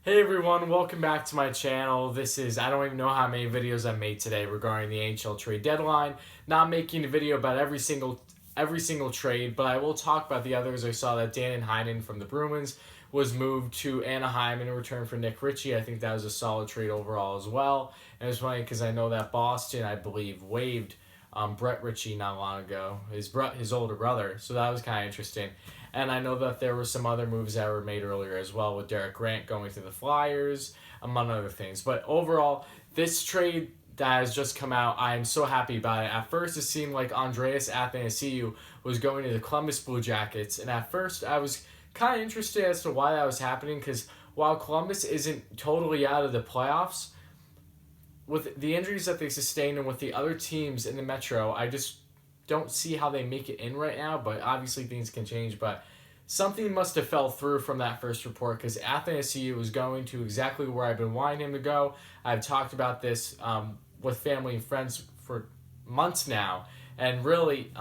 Hey everyone, welcome back to my channel. I don't even know how many videos I made today regarding the NHL trade deadline. Not making a video about every single trade, but I will talk about the others. I saw that Dan Heinen from the Bruins was moved to Anaheim in return for Nick Ritchie. I think that was a solid trade overall as well. And it's funny because I know that Boston, I believe, waived Brett Ritchie not long ago, his older brother. So that was kind of interesting. And I know that there were some other moves that were made earlier as well with Derek Grant going to the Flyers, among other things. But overall, this trade that has just come out, I am so happy about it. At first, it seemed like Andreas Athanasiou was going to the Columbus Blue Jackets. And at first, I was kind of interested as to why that was happening because while Columbus isn't totally out of the playoffs, with the injuries that they sustained and with the other teams in the Metro, I just don't see how they make it in right now, but obviously things can change. But something must have fell through from that first report because Athanasiou was going to exactly where I've been wanting him to go. I've talked about this with family and friends for months now, and really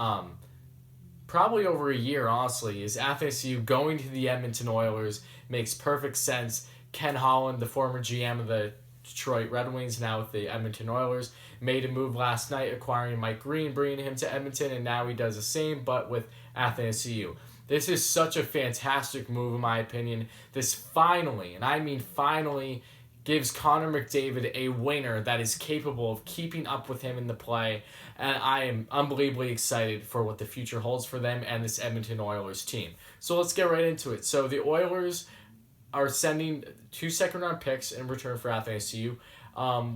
probably over a year, honestly, is Athanasiou going to the Edmonton Oilers makes perfect sense. Ken Holland, the former GM of the Detroit Red Wings, now with the Edmonton Oilers, made a move last night acquiring Mike Green, bringing him to Edmonton, and now he does the same, but with Athanasiou. This is such a fantastic move, in my opinion. This finally, and I mean finally, gives Connor McDavid a winger that is capable of keeping up with him in the play, and I am unbelievably excited for what the future holds for them and this Edmonton Oilers team. So let's get right into it. So the Oilers are sending 2 second-round picks in return for Athanasiou.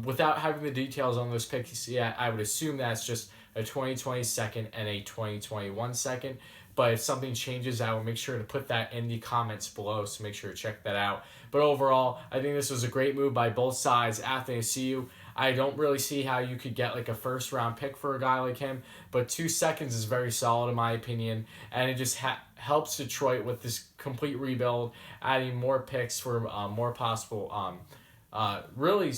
Without having the details on those picks yet, I would assume that's just a 2020 second and a 2021 second. But if something changes, I will make sure to put that in the comments below, so make sure to check that out. But overall, I think this was a great move by both sides. Athanasiou, I don't really see how you could get like a first-round pick for a guy like him, but 2 seconds is very solid in my opinion, and it just helps Detroit with this complete rebuild, adding more picks for more possible, really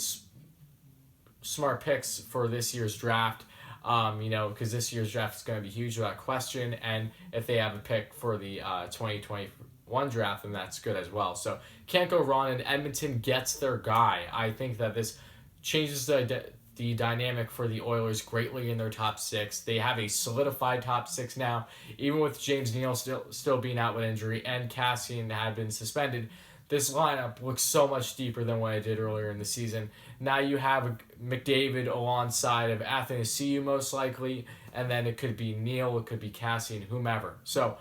smart picks for this year's draft. Because this year's draft is going to be huge without question, and if they have a pick for the 2021 draft, then that's good as well. So can't go wrong, and Edmonton gets their guy. I think that this changes the dynamic for the Oilers greatly in their top 6. They have a solidified top 6 now, even with James Neal still being out with injury and Kassian had been suspended. This lineup looks so much deeper than what I did earlier in the season. Now you have McDavid alongside of Athanasiou most likely, and then it could be Neal, it could be Kassian, whomever. So,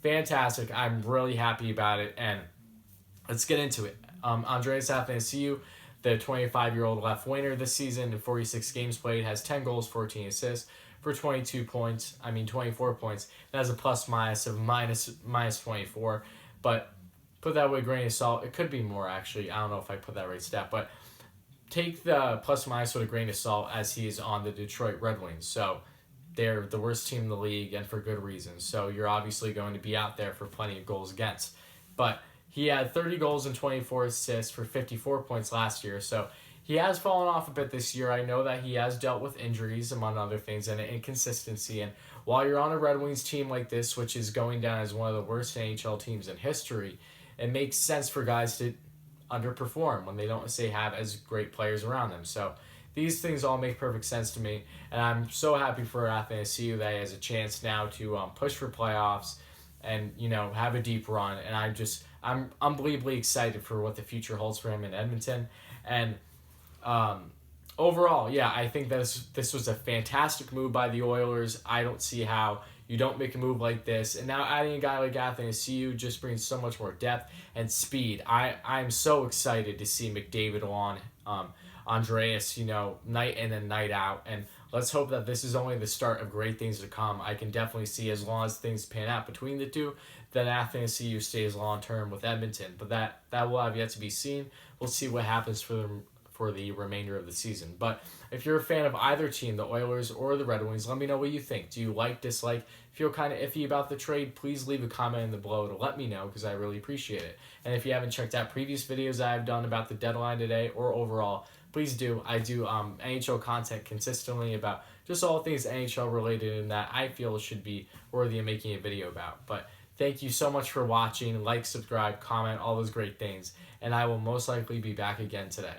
fantastic. I'm really happy about it, and let's get into it. Andreas Athanasiou, the 25-year-old left winger this season, in 46 games played, has 10 goals, 14 assists for 24 points. That has a plus-minus of minus 24, but put that with a grain of salt. It could be more, actually. I don't know if I put that right stat, but take the plus minus with a grain of salt as he is on the Detroit Red Wings. So they're the worst team in the league, and for good reason. So you're obviously going to be out there for plenty of goals against. But he had 30 goals and 24 assists for 54 points last year. So he has fallen off a bit this year. I know that he has dealt with injuries, among other things, and inconsistency. And while you're on a Red Wings team like this, which is going down as one of the worst NHL teams in history, it makes sense for guys to underperform when they don't, say, have as great players around them. So these things all make perfect sense to me, and I'm so happy for Athanasiou that he has a chance now to push for playoffs and, have a deep run. And I'm unbelievably excited for what the future holds for him in Edmonton. And overall, yeah, I think this was a fantastic move by the Oilers. I don't see how you don't make a move like this. And now adding a guy like Athanasiou just brings so much more depth and speed. I'm so excited to see McDavid on Andreas, night in and night out. And let's hope that this is only the start of great things to come. I can definitely see, as long as things pan out between the two, that Athanasiou stays long-term with Edmonton. But that will have yet to be seen. We'll see what happens for the remainder of the season. But if you're a fan of either team, the Oilers or the Red Wings, let me know what you think. Do you like, dislike, feel kind of iffy about the trade? Please leave a comment in the below to let me know, because I really appreciate it. And if you haven't checked out previous videos I've done about the deadline today or overall, please do. I do NHL content consistently about just all things NHL related and that I feel should be worthy of making a video about. But Thank you so much for watching. Like, subscribe, comment, all those great things. And I will most likely be back again today.